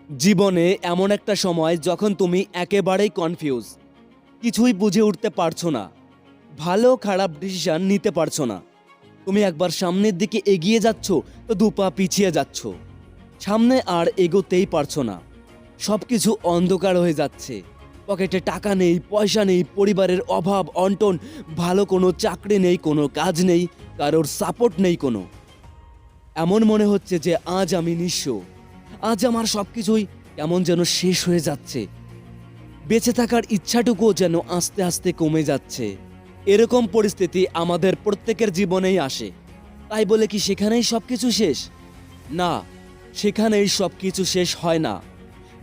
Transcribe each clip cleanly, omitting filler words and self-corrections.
জীবনে এমন একটা সময় যখন তুমি একেবারেই কনফিউজ, কিছুই বুঝে উঠতে পারছো না, ভালো খারাপ ডিসিশন নিতে পারছো না। তুমি একবার সামনের দিকে এগিয়ে যাচ্ছ তো দুপা পিছিয়ে যাচ্ছ, সামনে আর এগোতেই পারছো না। সব কিছু অন্ধকার হয়ে যাচ্ছে, পকেটে টাকা নেই, পয়সা নেই, পরিবারের অভাব অনটন, ভালো কোনো চাকরি নেই, কোনো কাজ নেই, কারোর সাপোর্ট নেই কোনো। এমন মনে হচ্ছে যে আজ আমি নিঃস্ব, আজ আমার সবকিছুই কেমন যেন শেষ হয়ে যাচ্ছে, বেঁচে থাকার ইচ্ছাটুকুও যেন আস্তে আস্তে কমে যাচ্ছে। এরকম পরিস্থিতি আমাদের প্রত্যেকের জীবনেই আসে। তাই বলে কি সেখানেই সবকিছু শেষ? না, সেখানেই সবকিছু শেষ হয় না।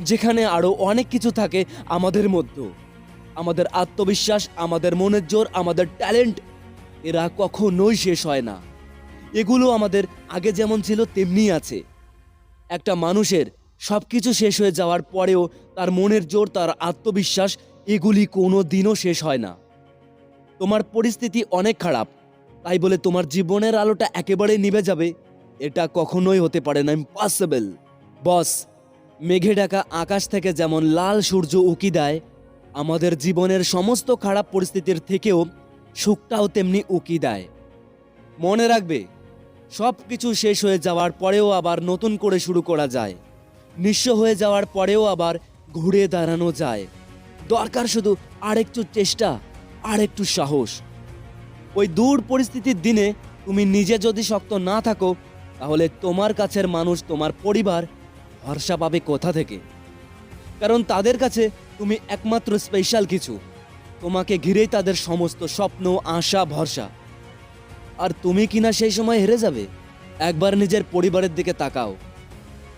যেখানে আরো অনেক কিছু থাকে আমাদের মধ্যে, আমাদের আত্মবিশ্বাস, আমাদের মনের জোর, আমাদের ট্যালেন্ট, এরা কখনোই শেষ হয় না। এগুলো আমাদের আগে যেমন ছিল তেমনি আছে। একটা মানুষের সবকিছু শেষ হয়ে যাওয়ার পরেও তার মনের জোর, তার আত্মবিশ্বাস, এগুলি কোনো দিনও শেষ হয় না। তোমার পরিস্থিতি অনেক খারাপ, তাই বলে তোমার জীবনের আলোটা একেবারে নিভে যাবে, এটা কখনোই হতে পারে না, ইম্পসিবল। বস, মেঘে ঢাকা আকাশ থেকে যেমন লাল সূর্য উকি দেয়, আমাদের জীবনের সমস্ত খারাপ পরিস্থিতির থেকেও সুখটাও তেমনি উকি দেয়। মনে রাখবে, সব কিছু শেষ হয়ে যাওয়ার পরেও আবার নতুন করে শুরু করা যায়। নিঃস্ব হয়ে যাওয়ার পরেও আবার ঘুরে দাঁড়ানো যায়। দরকার শুধু আরেকটু চেষ্টা, আরেকটু সাহস। ওই দূর পরিস্থিতির দিনে তুমি নিজে যদি শক্ত না থাকো, তাহলে তোমার কাছের মানুষ, তোমার পরিবার ভরসা পাবে কোথা থেকে? কারণ তাদের কাছে তুমি একমাত্র স্পেশাল কিছু। তোমাকে ঘিরেই তাদের সমস্ত স্বপ্ন, আশা, ভরসা। আর তুমি কিনা সেই সময় হেরে যাবে। একবার নিজের পরিবারের দিকে তাকাও।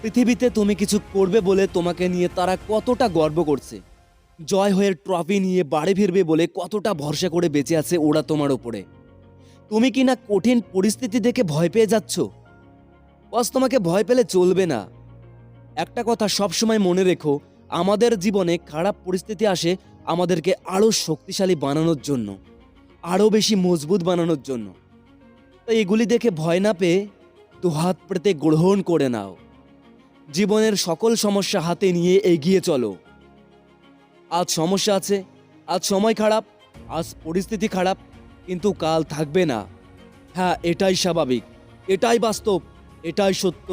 পৃথিবীতে তুমি কিছু করবে বলে তোমাকে নিয়ে তারা কতটা গর্ব করছে। জয় হয়ে ট্রফি নিয়ে বাড়ি ফিরবে বলে কতটা ভরসা করে বেঁচে আছে ওরা তোমার উপরে। তুমি কিনা কঠিন পরিস্থিতি দেখে ভয় পেয়ে যাচ্ছ। বস, তোমাকে ভয় পেলে চলবে না। একটা কথা সবসময় মনে রেখো, আমাদের জীবনে খারাপ পরিস্থিতি আসে আমাদেরকে আরো শক্তিশালী বানানোর জন্য, আরো বেশি মজবুত বানানোর জন্য। তাই এগুলি দেখে ভয় না পেয়ে দুহাত পেতে গ্রহণ করে নাও। জীবনের সকল সমস্যা হাতে নিয়ে এগিয়ে চলো। আজ সমস্যা আছে, আজ সময় খারাপ, আজ পরিস্থিতি খারাপ, কিন্তু কাল থাকবে না। হ্যাঁ, এটাই স্বাভাবিক, এটাই বাস্তব, এটাই সত্য,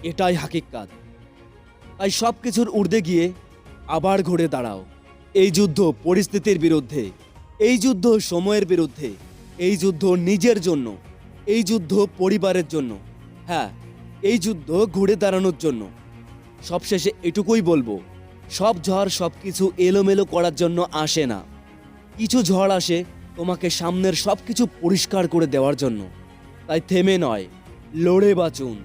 এটাই হাকিকাত। তাই সব কিছুর ঊর্ধ্বে গিয়ে আবার ঘুরে দাঁড়াও। এই যুদ্ধ পরিস্থিতির বিরুদ্ধে, এই যুদ্ধ সময়ের বিরুদ্ধে, এই যুদ্ধ নিজের জন্য, এই যুদ্ধ পরিবারের জন্য, হ্যাঁ, এই যুদ্ধ ঘুরে দাঁড়ানোর জন্য। সবশেষে এটুকুই বলবো, সব ঝড় সব কিছু এলোমেলো করার জন্য আসে না। কিছু ঝড় আসে তোমাকে সামনের সব কিছু পরিষ্কার করে দেওয়ার জন্য। তাই থেমে নয়, লড়ে বাঁচুন।